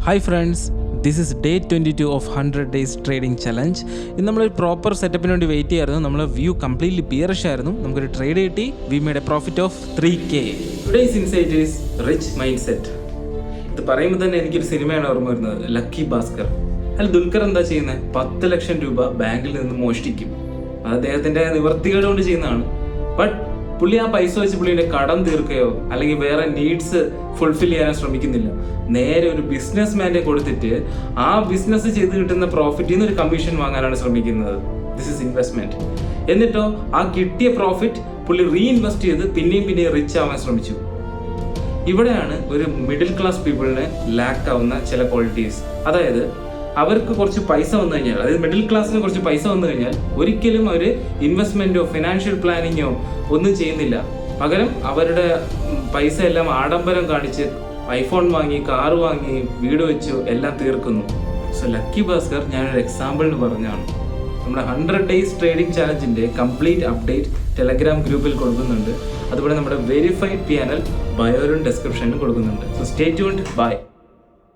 Hi friends, this is day 22 of 100 days trading challenge. ഇന്ന് നമ്മളൊരു proper സെറ്റപ്പിന് വേണ്ടി wait ചെയ്യായിരുന്നു. നമ്മൾ വ്യൂ കംപ്ലീറ്റ്ലി ബിയറിഷ് ആയിരുന്നു. നമുക്കൊരു ട്രേഡ് കിട്ടി. We made A profit of 3K. Today's insight is rich mind set. ഇത് പറയുമ്പോൾ തന്നെ എനിക്കൊരു സിനിമയാണ് ഓർമ്മ വരുന്നത്, ലക്കി ഭാസ്കർ. അതിൽ ദുൽഖർ എന്താ ചെയ്യുന്നത്? 10 ലക്ഷം രൂപ ബാങ്കിൽ നിന്ന് മോഷ്ടിക്കും. അത് അദ്ദേഹത്തിൻ്റെ നിവർത്തികേട് കൊണ്ട് ചെയ്യുന്നതാണ്. ബട്ട് പുള്ളി ആ പൈസ വെച്ച് പുള്ളിയുടെ കടം തീർക്കുകയോ അല്ലെങ്കിൽ വേറെ നീഡ്സ് ഫുൾഫിൽ ചെയ്യാനോ ശ്രമിക്കുന്നില്ല. നേരെ ഒരു ബിസിനസ് മാനെ കൊടുത്തിട്ട് ആ ബിസിനസ് ചെയ്ത് കിട്ടുന്ന പ്രോഫിറ്റിൽ നിന്ന് ഒരു കമ്മീഷൻ വാങ്ങാനാണ് ശ്രമിക്കുന്നത്. This is investment. എന്നിട്ടോ ആ കിട്ടിയ പ്രോഫിറ്റ് പുള്ളി റീഇൻവെസ്റ്റ് ചെയ്ത് പിന്നെയും റിച്ച് ആവാൻ ശ്രമിച്ചു. ഇവിടെയാണ് ഒരു മിഡിൽ ക്ലാസ് പീപ്പിളിന് ലാക്ക് ആവുന്ന ചില ക്വാളിറ്റീസ്. അതായത് അവർക്ക് കുറച്ച് പൈസ വന്നു കഴിഞ്ഞാൽ, അതായത് മിഡിൽ ക്ലാസ്സിന് കുറച്ച് പൈസ വന്നു കഴിഞ്ഞാൽ ഒരിക്കലും അവർ ഇൻവെസ്റ്റ്മെന്റോ ഫിനാൻഷ്യൽ പ്ലാനിങ്ങോ ഒന്നും ചെയ്യുന്നില്ല. പകരം അവരുടെ പൈസ എല്ലാം ആഡംബരം കാണിച്ച് ഐഫോൺ വാങ്ങി, കാർ വാങ്ങി, വീട് വെച്ചു എല്ലാം തീർക്കുന്നു. സോ ലക്കി ഭാസ്കർ ഞാനൊരു എക്സാമ്പിളിന് പറഞ്ഞാണ്. നമ്മുടെ 100 days ട്രേഡിംഗ് ചാലഞ്ചിന്റെ കംപ്ലീറ്റ് അപ്ഡേറ്റ് ടെലഗ്രാം ഗ്രൂപ്പിൽ കൊടുക്കുന്നുണ്ട്. അതുപോലെ നമ്മുടെ വെരിഫൈഡ് പാനൽ ബയോയിലും ഡിസ്ക്രിപ്ഷനിലും കൊടുക്കുന്നുണ്ട്. So stay tuned. ബൈ.